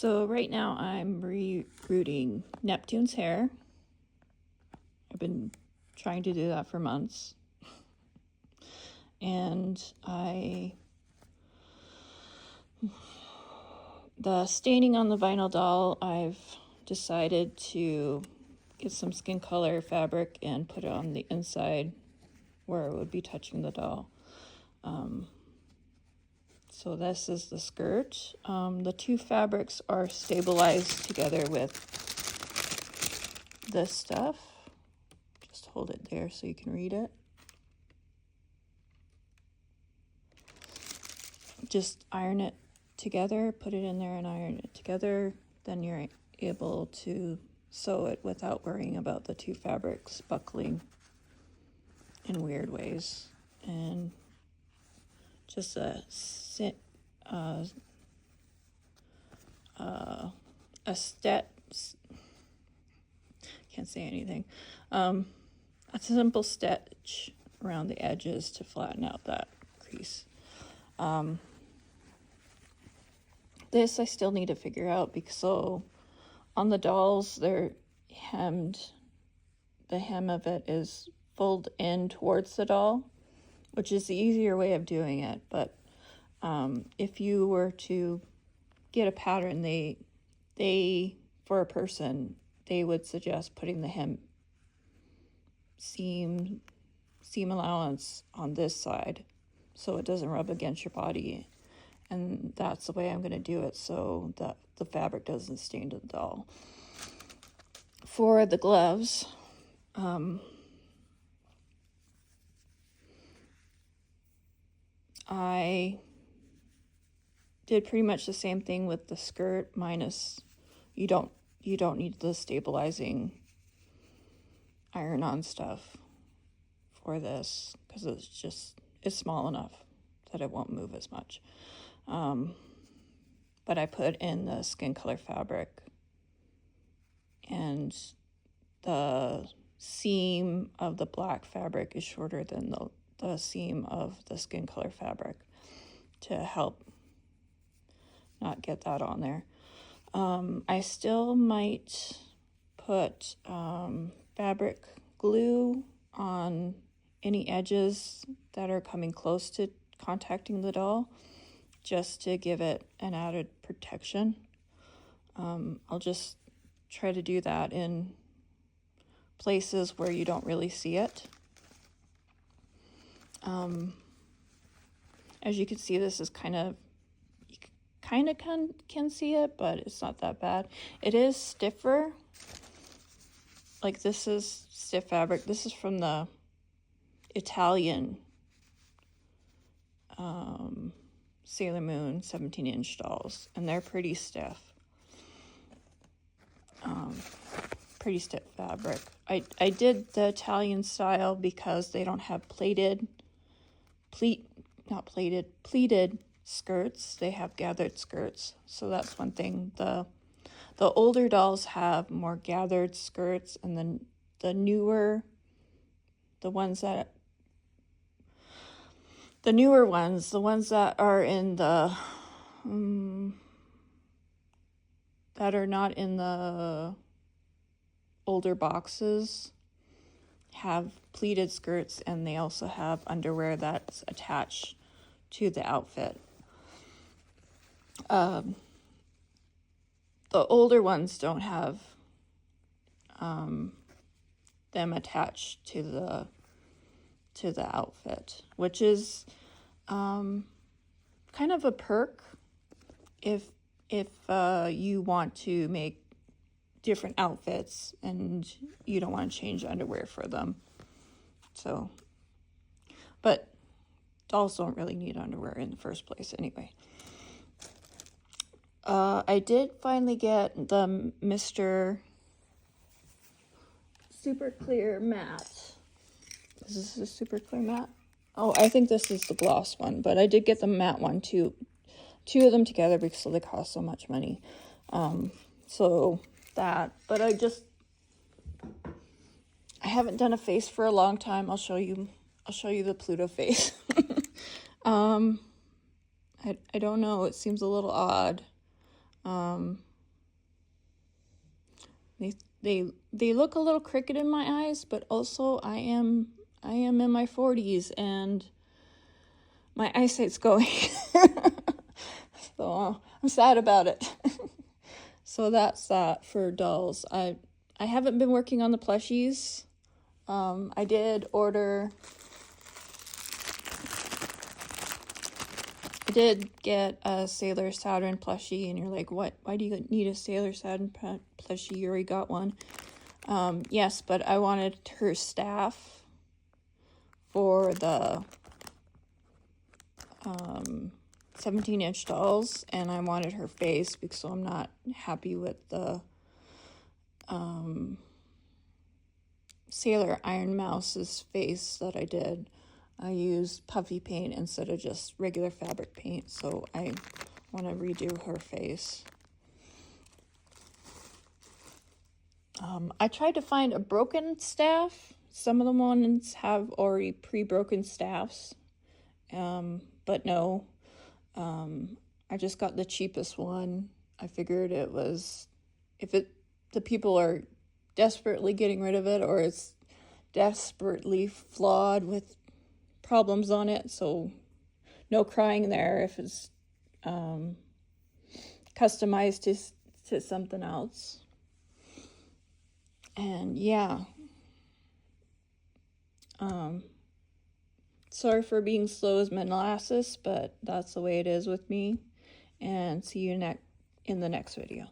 So right now I'm rooting Neptune's hair. I've been trying to do that for months. And the staining on the vinyl doll, I've decided to get some skin color fabric and put it on the inside where it would be touching the doll. So this is the skirt. The two fabrics are stabilized together with this stuff. Just hold it there so you can read it. Just iron it together, put it in there and iron it together. Then you're able to sew it without worrying about the two fabrics buckling in weird ways. And just a can't say anything. A simple stitch around the edges to flatten out that crease. This I still need to figure out because so on the dolls they're hemmed. The hem of it is fold in towards the doll, which is the easier way of doing it. But if you were to get a pattern, they for a person, they would suggest putting the hem seam allowance on this side so it doesn't rub against your body. And that's the way I'm going to do it so that the fabric doesn't stain to the doll. For the gloves, I did pretty much the same thing with the skirt, minus you don't need the stabilizing iron-on stuff for this because it's small enough that it won't move as much. But I put in the skin color fabric, and the seam of the black fabric is shorter than the seam of the skin color fabric to help not get that on there. I still might put fabric glue on any edges that are coming close to contacting the doll, just to give it an added protection. I'll just try to do that in places where you don't really see it. As you can see, this is can see it, but it's not that bad. It is stiffer. Like this is stiff fabric. This is from the Italian Sailor Moon 17-inch dolls, and they're pretty stiff. Pretty stiff fabric. I did the Italian style because they don't have pleated skirts. They have gathered skirts, so that's one thing. The older dolls have more gathered skirts, and then the newer ones, the ones that are in the that are not in the older boxes, have pleated skirts, and they also have underwear that's attached to the outfit. The older ones don't have them attached to the outfit, which is kind of a perk if you want to make different outfits and you don't want to change underwear for them. So, but dolls don't really need underwear in the first place anyway. I did finally get the Mr. Super Clear Matte. Is this a super clear matte? Oh, I think this is the gloss one, but I did get the matte one too. Two of them together because they cost so much money. So that, but I haven't done a face for a long time. I'll show you the Pluto face. I don't know, it seems a little odd. They look a little crooked in my eyes, but also I am in my 40s and my eyesight's going. So I'm sad about it. So that's that for dolls. I haven't been working on the plushies. I did get a Sailor Saturn plushie, and you're like, what? Why do you need a Sailor Saturn plushie? You already got one. Yes, but I wanted her staff for the 17-inch dolls, and I wanted her face because I'm not happy with the Sailor Iron Mouse's face that I did. I used puffy paint instead of just regular fabric paint, so I want to redo her face. I tried to find a broken staff. Some of the ones have already pre-broken staffs, but no. I just got the cheapest one. I figured it was, the people are desperately getting rid of it, or it's desperately flawed with problems on it, so no crying there if it's customized to something else. And yeah, sorry for being slow as molasses, but that's the way it is with me. And see you in the next video.